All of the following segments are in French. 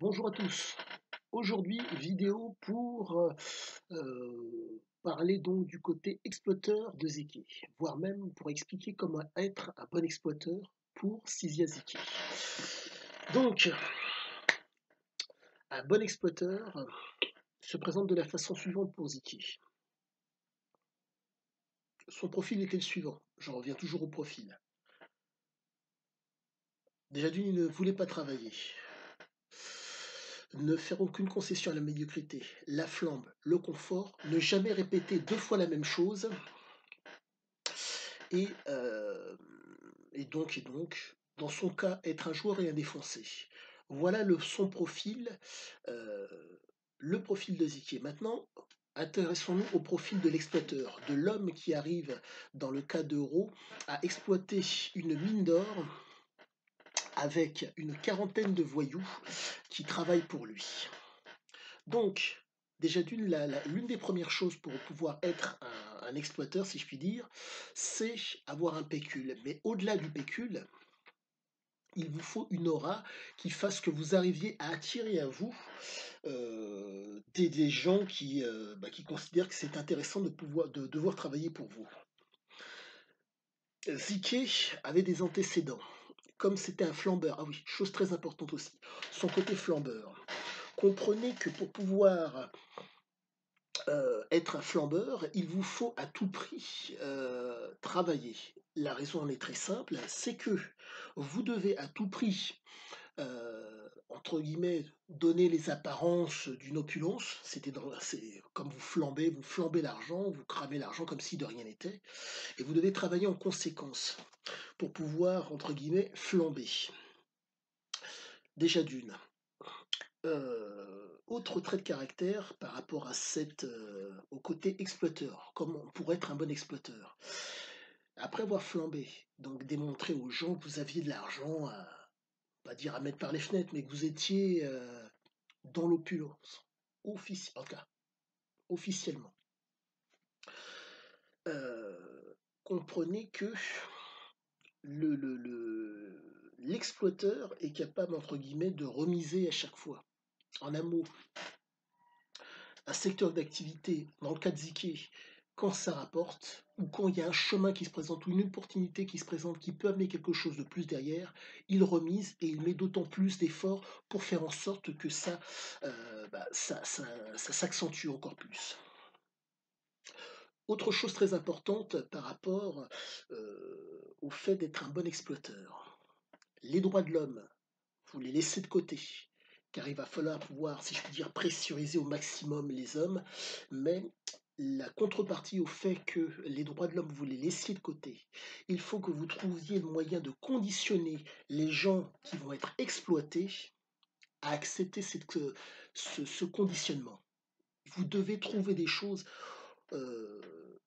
Bonjour à tous. Aujourd'hui, vidéo pour parler donc du côté exploiteur de Ziki, voire même pour expliquer comment être un bon exploiteur pour Cysia Ziki. Donc, un bon exploiteur se présente de la façon suivante pour Ziki. Son profil était le suivant. J'en reviens toujours au profil. Déjà d'une, il ne voulait pas travailler. Ne faire aucune concession à la médiocrité, la flambe, le confort, ne jamais répéter deux fois la même chose, et, donc, dans son cas, être un joueur et un défoncé. Voilà son profil, le profil de Ziké. Maintenant, intéressons-nous au profil de l'exploiteur, de l'homme qui arrive, dans le cas d'Euro, à exploiter une mine d'or avec une quarantaine de voyous qui travaillent pour lui. Donc, déjà d'une, l'une des premières choses pour pouvoir être un exploiteur, si je puis dire, c'est avoir un pécule. Mais au-delà du pécule, il vous faut une aura qui fasse que vous arriviez à attirer à vous des gens qui considèrent que c'est intéressant de devoir travailler pour vous. Ziké avait des antécédents. Comme c'était un flambeur, ah oui, chose très importante aussi, son côté flambeur. Comprenez que pour pouvoir être un flambeur, il vous faut à tout prix travailler. La raison en est très simple, c'est que vous devez à tout prix, entre guillemets, donner les apparences d'une opulence. C'est comme vous flambez l'argent, vous cramez l'argent comme si de rien n'était, et vous devez travailler en conséquence pour pouvoir, entre guillemets, flamber. Déjà d'une. Autre trait de caractère par rapport à au côté exploiteur, comment pour être un bon exploiteur. Après avoir flambé, donc démontrer aux gens que vous aviez de l'argent pas dire à mettre par les fenêtres, mais que vous étiez dans l'opulence, en tout cas, officiellement. Comprenez que l'exploiteur est capable, entre guillemets, de remiser à chaque fois. En un mot, un secteur d'activité, dans le cas de Ziké, quand ça rapporte, ou quand il y a un chemin qui se présente, ou une opportunité qui se présente, qui peut amener quelque chose de plus derrière, il remise et il met d'autant plus d'efforts pour faire en sorte que ça s'accentue encore plus. Autre chose très importante par rapport au fait d'être un bon exploiteur. Les droits de l'homme, vous les laissez de côté, car il va falloir pouvoir, si je puis dire, pressuriser au maximum les hommes, mais la contrepartie au fait que les droits de l'homme, vous les laissiez de côté, il faut que vous trouviez le moyen de conditionner les gens qui vont être exploités à accepter ce conditionnement. Vous devez trouver des choses, euh,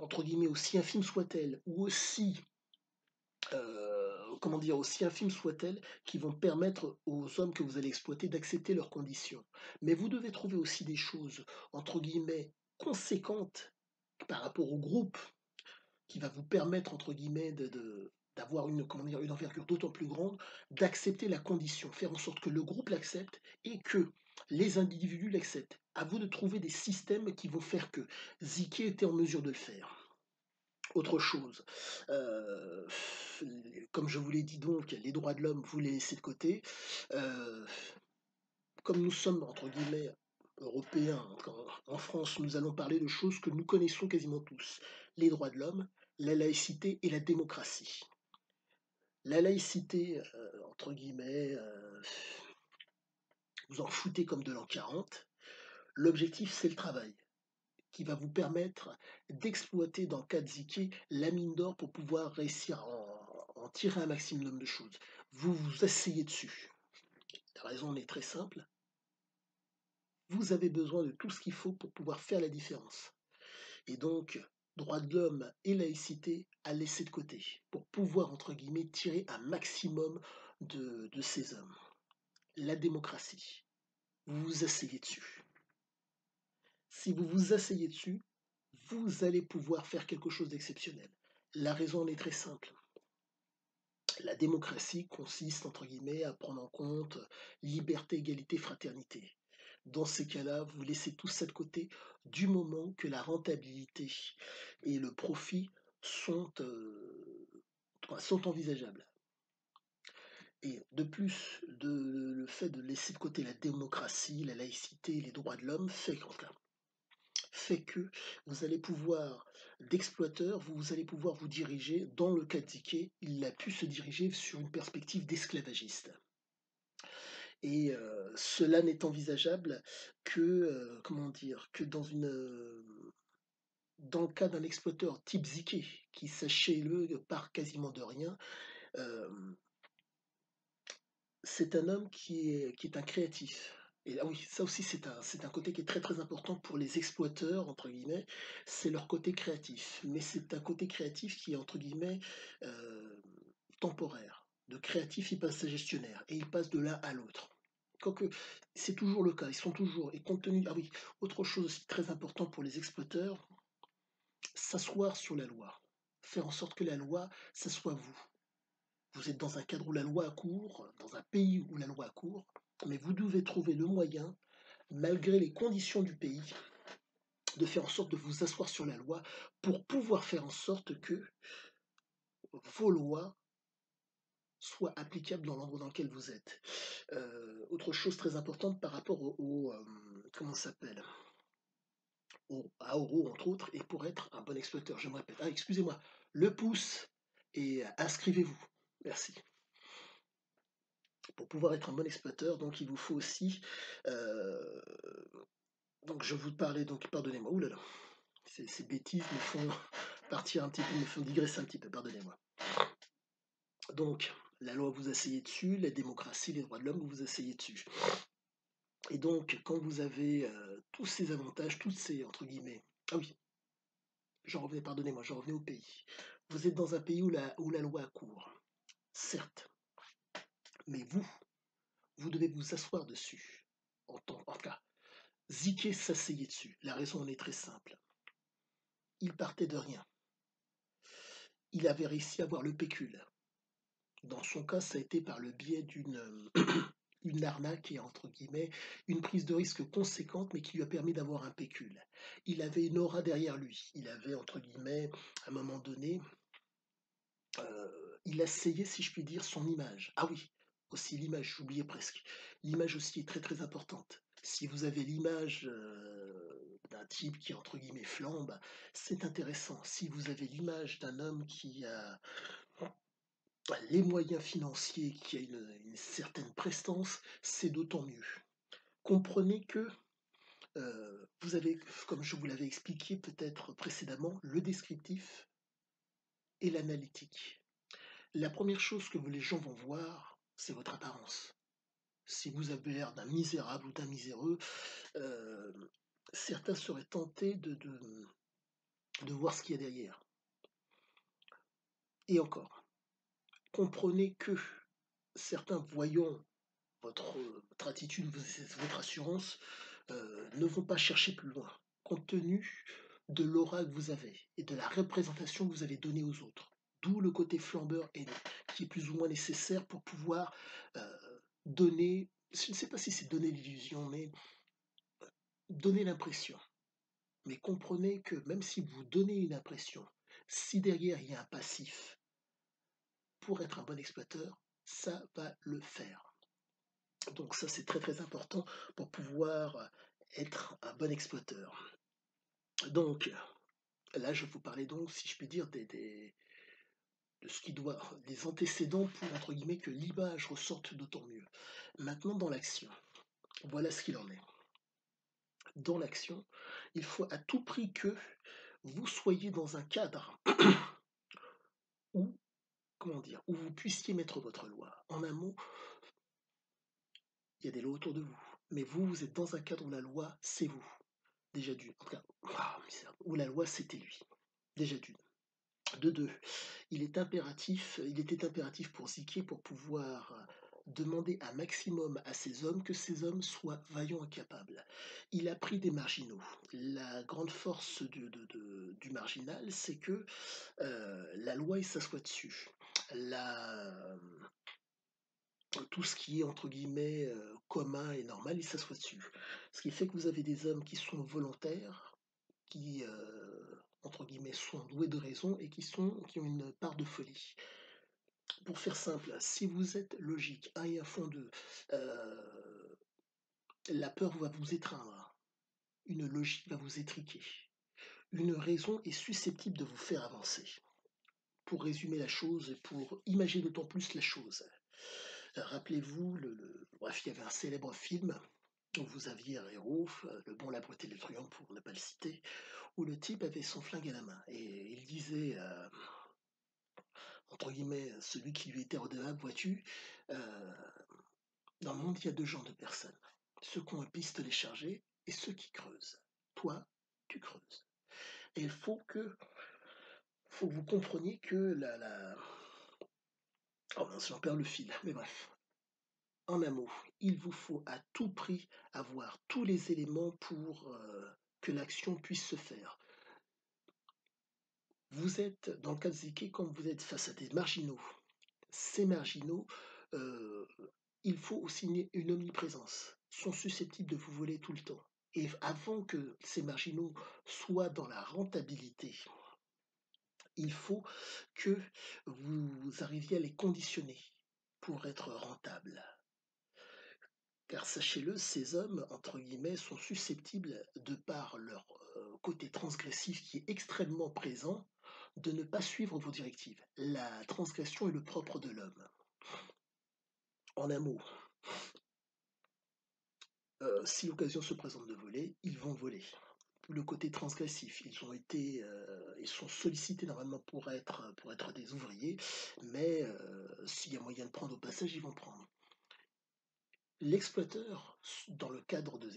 entre guillemets, aussi infimes soient-elles, ou aussi comment dire, aussi infimes soient-elles, qui vont permettre aux hommes que vous allez exploiter d'accepter leurs conditions. Mais vous devez trouver aussi des choses, entre guillemets, conséquentes par rapport au groupe, qui va vous permettre, entre guillemets, d'avoir comment dire, une envergure d'autant plus grande, d'accepter la condition, faire en sorte que le groupe l'accepte et que les individus l'acceptent. À vous de trouver des systèmes qui vont faire que Ziké était en mesure de le faire. Autre chose, heu, comme je vous l'ai dit donc, les droits de l'homme, vous les laissez de côté. Heu, Comme nous sommes, entre guillemets, «européens», en France, nous allons parler de choses que nous connaissons quasiment tous. Les droits de l'homme, la laïcité et la démocratie. La laïcité, entre guillemets, vous en foutez comme de l'an 40. L'objectif, c'est le travail, qui va vous permettre d'exploiter dans le cas de Ziké la mine d'or pour pouvoir réussir à en tirer un maximum de choses. Vous vous asseyez dessus. La raison est très simple. Vous avez besoin de tout ce qu'il faut pour pouvoir faire la différence. Et donc, droits de l'homme et laïcité à laisser de côté pour pouvoir, entre guillemets, tirer un maximum de ces hommes. La démocratie. Vous vous asseyez dessus. Si vous vous asseyez dessus, vous allez pouvoir faire quelque chose d'exceptionnel. La raison en est très simple. La démocratie consiste, entre guillemets, à prendre en compte liberté, égalité, fraternité. Dans ces cas-là, vous laissez tout ça de côté du moment que la rentabilité et le profit sont envisageables. Et de plus, le fait de laisser de côté la démocratie, la laïcité, les droits de l'homme fait que vous allez pouvoir, d'exploiteur, vous allez pouvoir vous diriger, dans le cas de Dickey, il a pu se diriger sur une perspective d'esclavagiste. Et cela n'est envisageable que, comment dire, que dans le cas d'un exploiteur type Ziké, qui, sachez-le, part quasiment de rien. euh, c'est un homme qui est un créatif. Et ah oui, ça aussi, c'est un côté qui est très très important pour les exploiteurs, entre guillemets, c'est leur côté créatif. Mais c'est un côté créatif qui est, entre guillemets, euh, temporaire. De créatif, il passe à gestionnaire, et il passe de l'un à l'autre. Quoique, c'est toujours le cas, ils sont toujours, et compte tenu, ah oui, autre chose aussi très important pour les exploiteurs, s'asseoir sur la loi. Faire en sorte que la loi, ça soit vous. Vous êtes dans un cadre où la loi court, dans un pays où la loi court, mais vous devez trouver le moyen, malgré les conditions du pays, de faire en sorte de vous asseoir sur la loi pour pouvoir faire en sorte que vos lois soient applicables dans l'endroit dans lequel vous êtes. Autre chose très importante par rapport comment ça s'appelle, à Oro, entre autres, et pour être un bon exploiteur, je me répète, excusez-moi, le pouce et inscrivez-vous. Merci. Pour pouvoir être un bon exploiteur, donc il vous faut aussi. euh, donc je vous parlais, donc pardonnez-moi, oulala, ces bêtises me font partir un petit peu, me font digresser un petit peu, pardonnez-moi. Donc la loi vous asseyez dessus, la démocratie, les droits de l'homme vous vous asseyez dessus. Et donc quand vous avez tous ces avantages, toutes ces entre guillemets, ah oui, pardonnez-moi, j'en revenais au pays. Vous êtes dans un pays où la loi court, certes, mais vous devez vous asseoir dessus. En cas, Ziké s'asseyait dessus. La raison en est très simple. Il partait de rien. Il avait réussi à avoir le pécule. Dans son cas, ça a été par le biais d'une une arnaque et entre guillemets une prise de risque conséquente, mais qui lui a permis d'avoir un pécule. Il avait une aura derrière lui. Il avait entre guillemets, à un moment donné, il asseyait, si je puis dire, son image. Ah oui, aussi l'image, j'oubliais presque. L'image aussi est très très importante. Si vous avez l'image d'un type qui, entre guillemets, flambe, c'est intéressant. Si vous avez l'image d'un homme qui a les moyens financiers, qui a une certaine prestance, c'est d'autant mieux. Comprenez que vous avez, comme je vous l'avais expliqué peut-être précédemment, le descriptif et l'analytique. La première chose que les gens vont voir, c'est votre apparence. Si vous avez l'air d'un misérable ou d'un miséreux, euh, certains seraient tentés de voir ce qu'il y a derrière. Et encore, comprenez que certains voyant votre attitude, votre assurance, ne vont pas chercher plus loin, compte tenu de l'aura que vous avez et de la représentation que vous avez donnée aux autres. D'où le côté flambeur qui est plus ou moins nécessaire pour pouvoir donner, je ne sais pas si c'est donner l'illusion, mais donner l'impression. Mais comprenez que même si vous donnez une impression, si derrière il y a un passif, pour être un bon exploiteur, ça va le faire. Donc ça c'est très très important pour pouvoir être un bon exploiteur. Donc là je vais vous parler donc, si je puis dire, de ce qui doit, des antécédents pour entre guillemets que l'image ressorte d'autant mieux. Maintenant dans l'action, voilà ce qu'il en est. Dans l'action, il faut à tout prix que vous soyez dans un cadre où, comment dire, où vous puissiez mettre votre loi. En un mot, il y a des lois autour de vous, mais vous êtes dans un cadre où la loi, c'est vous. Déjà d'une. En tout cas, où la loi, c'était lui. Déjà d'une. De deux, il était impératif pour Ziké pour pouvoir demander un maximum à ces hommes que ces hommes soient vaillants et capables. Il a pris des marginaux. La grande force du marginal, c'est que la loi, il s'assoit dessus. la, tout ce qui est entre guillemets commun et normal, il s'assoit dessus. Ce qui fait que vous avez des hommes qui sont volontaires, qui entre guillemets sont doués de raison et qui ont une part de folie. Pour faire simple, si vous êtes logique, un et un fond 2, la peur va vous étreindre, une logique va vous étriquer, une raison est susceptible de vous faire avancer. Pour résumer la chose et pour imaginer d'autant plus la chose, rappelez-vous, bref, il y avait un célèbre film où vous aviez un héros, le bon, la beauté, le truand, pour ne pas le citer, où le type avait son flingue à la main et il disait, entre guillemets, celui qui lui était redevable, vois-tu, euh, dans le monde, il y a deux genres de personnes. Ceux qui ont un pistolet chargé et ceux qui creusent. Toi, tu creuses. Et il faut que vous compreniez que oh mince, j'en perds le fil, mais bref. En un mot, il vous faut à tout prix avoir tous les éléments pour que l'action puisse se faire. Vous êtes, dans le cas de Ziki, comme vous êtes face à des marginaux. Ces marginaux, euh, il faut aussi une omniprésence. Ils sont susceptibles de vous voler tout le temps. Et avant que ces marginaux soient dans la rentabilité, il faut que vous arriviez à les conditionner pour être rentables. Car sachez-le, ces hommes, entre guillemets, sont susceptibles, de par leur côté transgressif qui est extrêmement présent, de ne pas suivre vos directives. La transgression est le propre de l'homme. En un mot, si l'occasion se présente de voler, ils vont voler. Le côté transgressif, ils sont sollicités normalement pour être des ouvriers, mais s'il y a moyen de prendre au passage, ils vont prendre. L'exploiteur, dans le cas de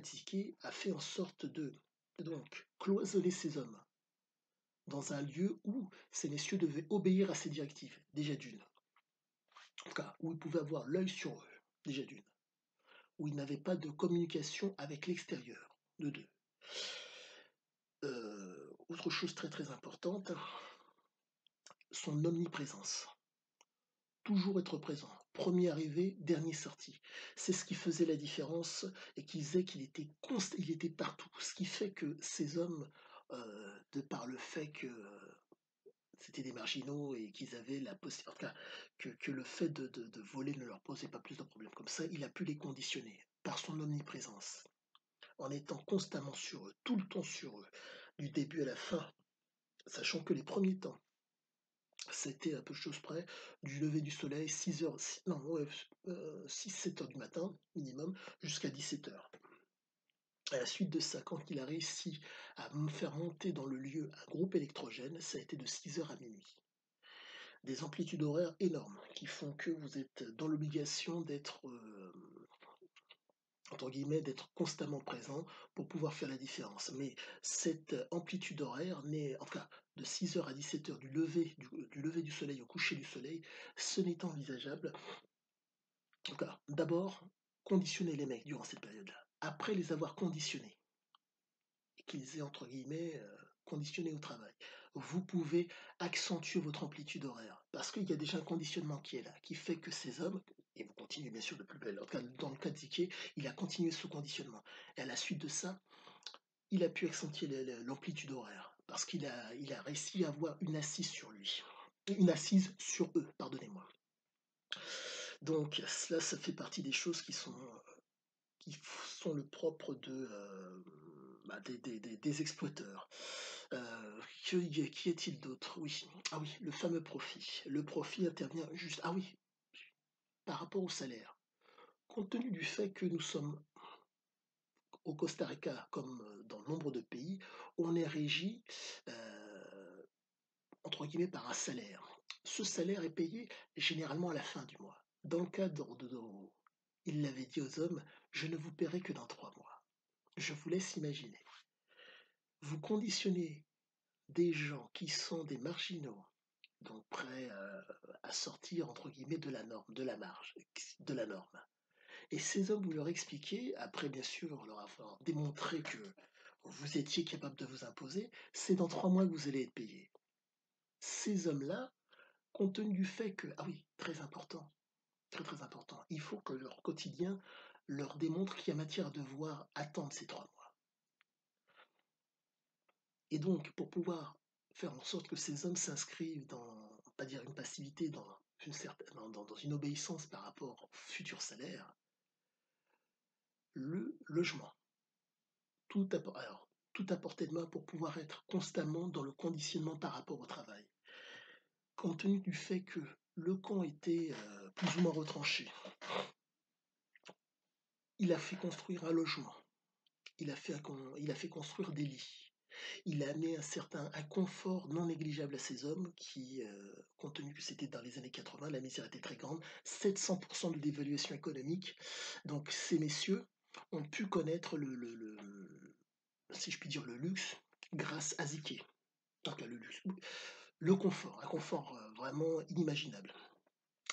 Ziké, a fait en sorte de donc cloisonner ces hommes dans un lieu où ces messieurs devaient obéir à ses directives, déjà d'une. En tout cas, où ils pouvaient avoir l'œil sur eux, déjà d'une. Où ils n'avaient pas de communication avec l'extérieur, de deux. Autre chose très très importante, son omniprésence. Toujours être présent. Premier arrivé, dernier sorti. C'est ce qui faisait la différence et qui faisait il était partout. Ce qui fait que ces hommes, de par le fait que c'était des marginaux et qu'ils avaient la possibilité, en tout cas, que le fait de voler ne leur posait pas plus de problèmes comme ça, il a pu les conditionner par son omniprésence, en étant constamment sur eux, tout le temps sur eux, du début à la fin, sachant que les premiers temps, c'était à peu de choses près, du lever du soleil, 6 heures, non, ouais, 6-7 heures du matin, minimum, jusqu'à 17 heures. À la suite de ça, quand il a réussi à me faire monter dans le lieu un groupe électrogène, ça a été de 6 heures à minuit. Des amplitudes horaires énormes qui font que vous êtes dans l'obligation d'être, entre guillemets, d'être constamment présent pour pouvoir faire la différence. Mais cette amplitude horaire n'est, en tout cas, de 6 heures à 17 heures du lever du soleil au coucher du soleil, ce n'est envisageable. En tout cas, d'abord, conditionner les mecs durant cette période-là. Après les avoir conditionnés, et qu'ils aient, entre guillemets, conditionnés au travail, vous pouvez accentuer votre amplitude horaire. Parce qu'il y a déjà un conditionnement qui est là, qui fait que ces hommes, et vous continuez bien sûr de plus belle, en tout cas dans le cas de Ziké, il a continué ce conditionnement. Et à la suite de ça, il a pu accentuer l'amplitude horaire. Parce il a réussi à avoir une assise sur lui. Une assise sur eux, pardonnez-moi. Donc cela, ça fait partie des choses qui sont le propre des exploiteurs. Qui est-il d'autre? Oui. Ah oui, le fameux profit. Le profit intervient juste. Ah oui, par rapport au salaire. Compte tenu du fait que nous sommes au Costa Rica, comme dans nombre de pays, on est régi, euh, entre guillemets, par un salaire. Ce salaire est payé généralement à la fin du mois. Dans le cadre il l'avait dit aux hommes, je ne vous paierai que dans 3 mois. Je vous laisse imaginer. Vous conditionnez des gens qui sont des marginaux, donc prêts à sortir, entre guillemets, de la norme, de la marge, de la norme. Et ces hommes, vous leur expliquez, après bien sûr leur avoir démontré que vous étiez capable de vous imposer, c'est dans 3 mois que vous allez être payé. Ces hommes-là, compte tenu du fait que, ah oui, très important, très très important, il faut que leur quotidien leur démontre qu'il y a matière à devoir attendre ces 3 mois. Et donc, pour pouvoir faire en sorte que ces hommes s'inscrivent dans, pas dire une passivité, dans une obéissance par rapport au futur salaire, le logement, tout à portée de main pour pouvoir être constamment dans le conditionnement par rapport au travail. Compte tenu du fait que le camp était plus ou moins retranché, il a fait construire un logement, il a fait construire des lits, il a amené un confort non négligeable à ces hommes qui, compte tenu que c'était dans les années 80, la misère était très grande, 700% de dévaluation économique. Donc ces messieurs ont pu connaître si je puis dire, le luxe grâce à Ziké. Donc le luxe, le confort, un confort vraiment inimaginable.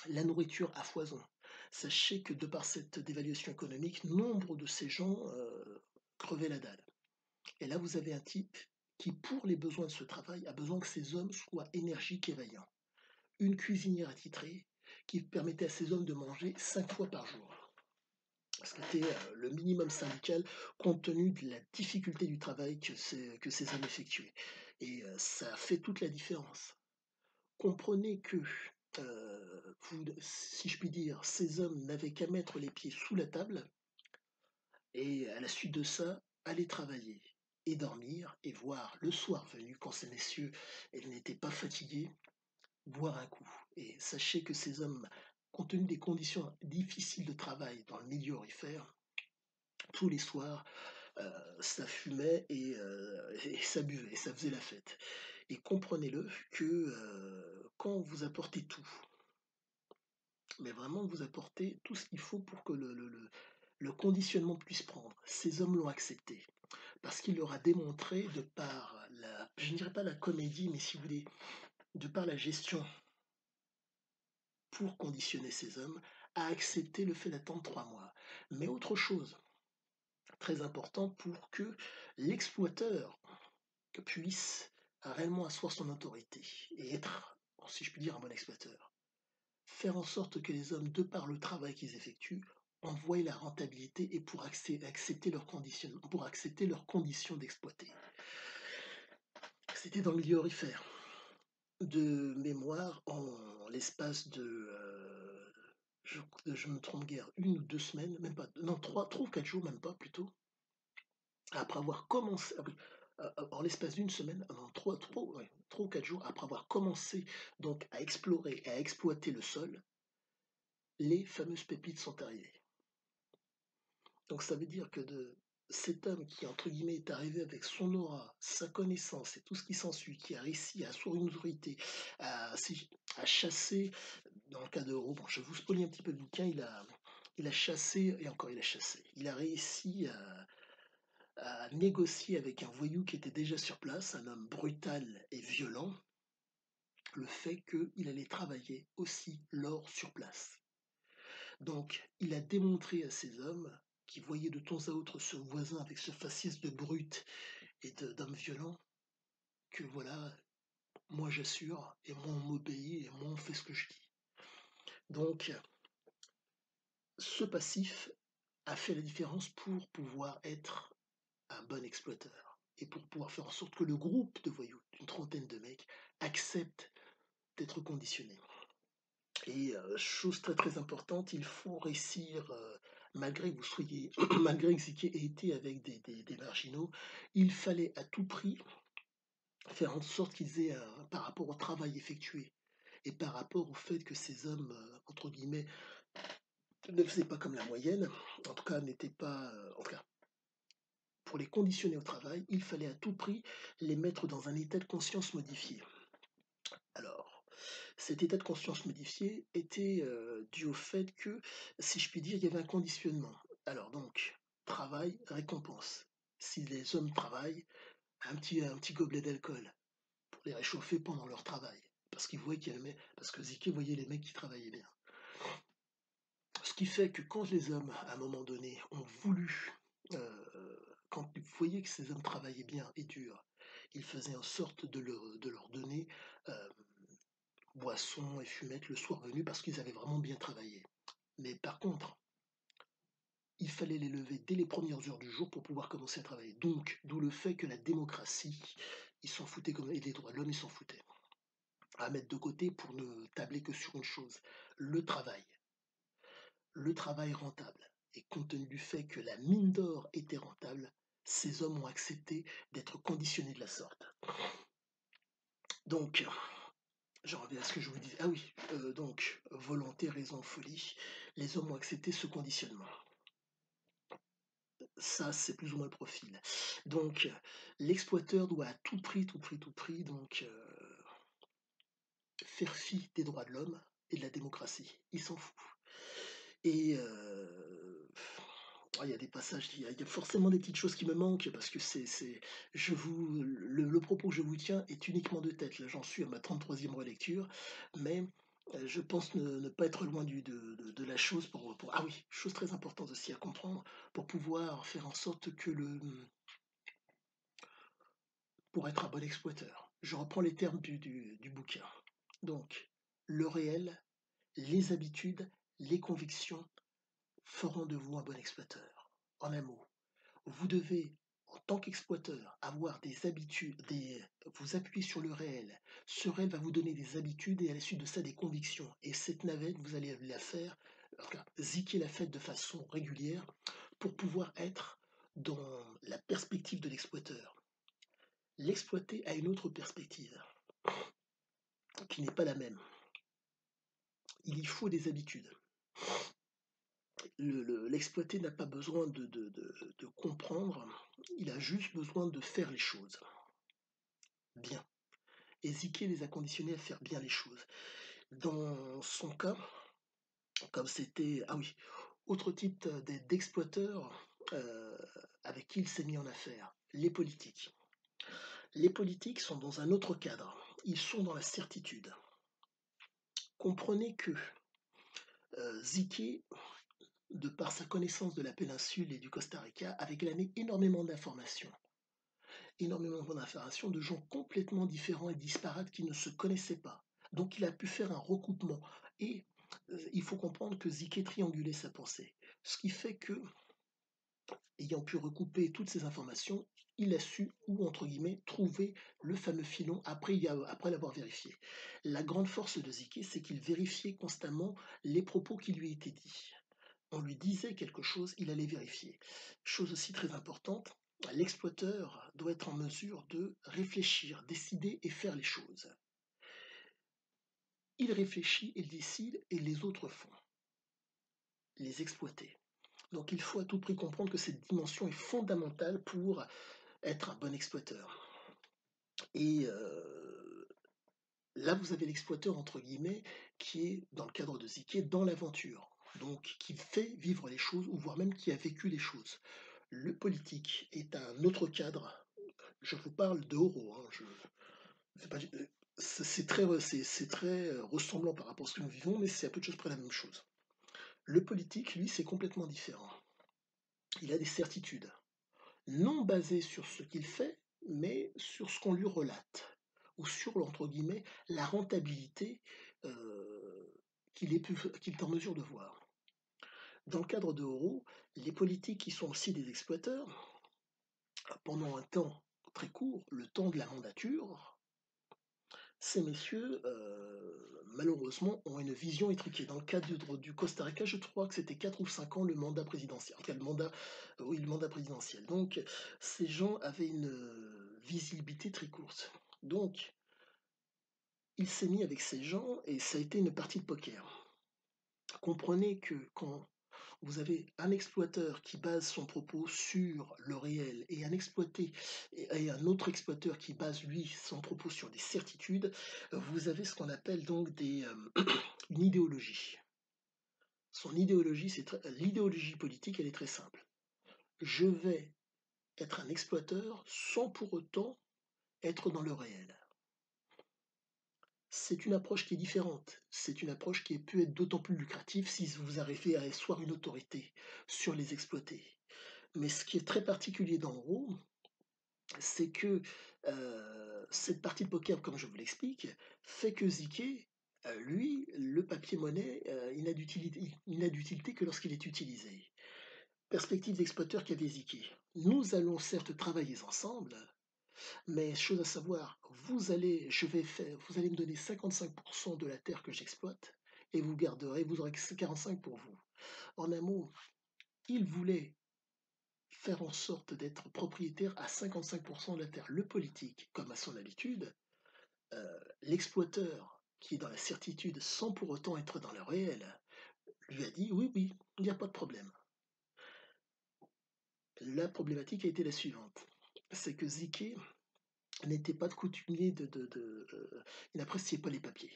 La nourriture à foison. Sachez que de par cette dévaluation économique, nombre de ces gens crevaient la dalle. Et là, vous avez un type qui, pour les besoins de ce travail, a besoin que ces hommes soient énergiques et vaillants. Une cuisinière attitrée qui permettait à ces hommes de manger 5 fois par jour. Ce qui était le minimum syndical compte tenu de la difficulté du travail que ces hommes effectuaient. Et ça fait toute la différence. Comprenez que, si je puis dire, ces hommes n'avaient qu'à mettre les pieds sous la table et à la suite de ça, aller travailler et dormir et voir le soir venu, quand ces messieurs n'étaient pas fatigués, boire un coup. Et sachez que ces hommes, compte tenu des conditions difficiles de travail dans le milieu aurifère, tous les soirs, ça fumait et ça buvait, et ça faisait la fête. Et comprenez-le que quand vous apportez tout, mais vraiment vous apportez tout ce qu'il faut pour que le conditionnement puisse prendre. Ces hommes l'ont accepté parce qu'il leur a démontré, de par je ne dirais pas la comédie, mais si vous voulez, de par la gestion pour conditionner ces hommes, à accepter le fait d'attendre 3 mois. Mais autre chose, très important pour que l'exploiteur puisse réellement asseoir son autorité et être, si je puis dire, un bon exploiteur. Faire en sorte que les hommes, de par le travail qu'ils effectuent, en voient la rentabilité et pour accepter leurs conditions, d'exploiter. C'était dans le milieu aurifère. De mémoire, en l'espace de, je me trompe guère, 1 ou 2 semaines, même pas, non, 3 ou 4 jours, même pas plutôt, après avoir commencé, ah oui, en l'espace d'1 semaine, non, 3 ou 4 jours, après avoir commencé donc à explorer et à exploiter le sol, les fameuses pépites sont arrivées. Donc ça veut dire que de cet homme qui, entre guillemets, est arrivé avec son aura, sa connaissance et tout ce qui s'ensuit, qui a réussi à asseoir une autorité, à, à chasser, dans le cas de bon, je vous spoiler un petit peu le bouquin, il a chassé, et encore il a chassé, il a réussi à négocier avec un voyou qui était déjà sur place, un homme brutal et violent, le fait qu'il allait travailler aussi l'or sur place. Donc, il a démontré à ces hommes qui voyaient de temps à autre ce voisin avec ce faciès de brute et d'homme violent, que voilà, moi j'assure, et moi on m'obéit, et moi on fait ce que je dis. Donc, ce passif a fait la différence pour pouvoir être un bon exploiteur et pour pouvoir faire en sorte que le groupe de voyous, d'une trentaine de mecs, accepte d'être conditionné. Et chose très très importante, il faut réussir, malgré que vous soyez, malgré que Ziké ait été avec des marginaux, il fallait à tout prix faire en sorte qu'ils aient, par rapport au travail effectué et par rapport au fait que ces hommes, entre guillemets, ne faisaient pas comme la moyenne, en tout cas n'étaient pas, en tout cas, pour les conditionner au travail, il fallait à tout prix les mettre dans un état de conscience modifié. Alors, cet état de conscience modifié était dû au fait que, si je puis dire, il y avait un conditionnement. Alors donc, travail, récompense. Si les hommes travaillent, un petit gobelet d'alcool pour les réchauffer pendant leur travail. Parce qu'ils voyaient parce que Ziké voyait les mecs qui travaillaient bien. Ce qui fait que quand les hommes, à un moment donné, ont voulu, quand ils voyaient que ces hommes travaillaient bien et dur, ils faisaient en sorte de leur donner, euh, boissons et fumettes le soir venu parce qu'ils avaient vraiment bien travaillé. Mais par contre, il fallait les lever dès les premières heures du jour pour pouvoir commencer à travailler. Donc, d'où le fait que la démocratie, ils s'en foutaient comme et les droits de l'homme, ils s'en foutaient. À mettre de côté pour ne tabler que sur une chose, le travail. Le travail rentable. Et compte tenu du fait que la mine d'or était rentable, ces hommes ont accepté d'être conditionnés de la sorte. Donc, j'en reviens à ce que je vous disais. Ah oui, donc, volonté, raison, folie. Les hommes ont accepté ce conditionnement. Ça, c'est plus ou moins le profil. Donc, l'exploiteur doit à tout prix, donc, faire fi des droits de l'homme et de la démocratie. Il s'en fout. Et il y a des passages, il y a forcément des petites choses qui me manquent parce que le propos que je vous tiens est uniquement de tête. Là, j'en suis à ma 33e relecture, mais je pense ne pas être loin de la chose ah oui, chose très importante aussi à comprendre, pour pouvoir faire en sorte pour être un bon exploiteur. Je reprends les termes du bouquin. Donc, le réel, les habitudes, les convictions feront de vous un bon exploiteur. En un mot, vous devez, en tant qu'exploiteur, avoir des habitudes, vous appuyer sur le réel. Ce réel va vous donner des habitudes et à la suite de ça des convictions. Et cette navette, vous allez la faire, enfin, ziquer la fête de façon régulière pour pouvoir être dans la perspective de l'exploiteur. L'exploité a une autre perspective qui n'est pas la même. Il y faut des habitudes. L'exploité n'a pas besoin de comprendre, il a juste besoin de faire les choses bien. Et Ziké les a conditionnés à faire bien les choses. Dans son cas, comme c'était... Ah oui, autre type d'exploiteurs avec qui il s'est mis en affaire, les politiques. Les politiques sont dans un autre cadre, ils sont dans la certitude. Comprenez que Ziké, de par sa connaissance de la péninsule et du Costa Rica, avait glané énormément d'informations de gens complètement différents et disparates qui ne se connaissaient pas. Donc il a pu faire un recoupement. Et il faut comprendre que Ziké triangulait sa pensée. Ce qui fait que, ayant pu recouper toutes ces informations, il a su, ou entre guillemets, trouver le fameux filon après l'avoir vérifié. La grande force de Ziké, c'est qu'il vérifiait constamment les propos qui lui étaient dits. On lui disait quelque chose, il allait vérifier. Chose aussi très importante, l'exploiteur doit être en mesure de réfléchir, décider et faire les choses. Il réfléchit, il décide et les autres font. Les exploiter. Donc il faut à tout prix comprendre que cette dimension est fondamentale pour être un bon exploiteur. Et là, vous avez l'exploiteur, entre guillemets, qui est, dans le cadre de Ziké, dans l'aventure. Donc, qui fait vivre les choses, ou voire même qui a vécu les choses. Le politique est un autre cadre. Je vous parle de Oro. Hein, c'est très ressemblant par rapport à ce que nous vivons, mais c'est à peu de choses près la même chose. Le politique, lui, c'est complètement différent. Il a des certitudes, non basées sur ce qu'il fait, mais sur ce qu'on lui relate, ou sur, entre guillemets, la rentabilité qu'il est en mesure de voir. Dans le cadre de Oro, les politiques qui sont aussi des exploiteurs, pendant un temps très court, le temps de la mandature, ces messieurs, malheureusement, ont une vision étriquée. Dans le cadre du Costa Rica, je crois que c'était 4 ou 5 ans le mandat présidentiel. En tout cas, oui, le mandat présidentiel. Donc, ces gens avaient une visibilité très courte. Donc, il s'est mis avec ces gens et ça a été une partie de poker. Comprenez que quand vous avez un exploiteur qui base son propos sur le réel et un exploité et un autre exploiteur qui base lui son propos sur des certitudes, vous avez ce qu'on appelle donc une idéologie. L'idéologie politique, elle est très simple. Je vais être un exploiteur sans pour autant être dans le réel. C'est une approche qui est différente. C'est une approche qui peut être d'autant plus lucrative si vous arrivez à asseoir une autorité sur les exploités. Mais ce qui est très particulier dans Euro, c'est que cette partie de poker, comme je vous l'explique, fait que Ziké Lui, le papier-monnaie, il n'a d'utilité que lorsqu'il est utilisé. Perspective d'exploiteur qui avait Ziki. Nous allons certes travailler ensemble, mais chose à savoir, vous allez me donner 55% de la terre que j'exploite et vous aurez que 45 pour vous. En un mot, il voulait faire en sorte d'être propriétaire à 55% de la terre. Le politique, comme à son habitude, l'exploiteur, qui est dans la certitude sans pour autant être dans le réel, lui a dit oui, oui, il n'y a pas de problème. La problématique a été la suivante, c'est que Ziki n'était pas de coutumier il n'appréciait pas les papiers.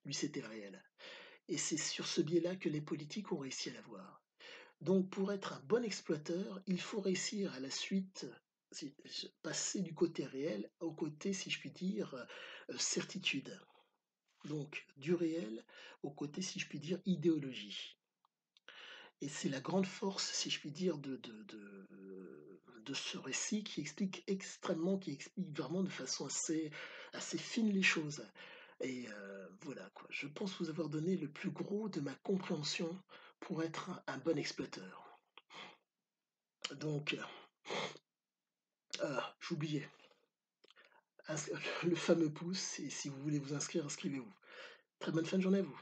Lui, c'était le réel. Et c'est sur ce biais-là que les politiques ont réussi à l'avoir. Donc, pour être un bon exploiteur, il faut réussir à la suite, passer du côté réel au côté, si je puis dire, certitude. Donc, du réel au côté, si je puis dire, idéologie. Et c'est la grande force, si je puis dire, de ce récit qui explique vraiment de façon assez fine les choses. Et voilà, quoi. Je pense vous avoir donné le plus gros de ma compréhension pour être un bon exploiteur. Donc, j'oubliais, le fameux pouce, et si vous voulez vous inscrire, inscrivez-vous. Très bonne fin de journée à vous.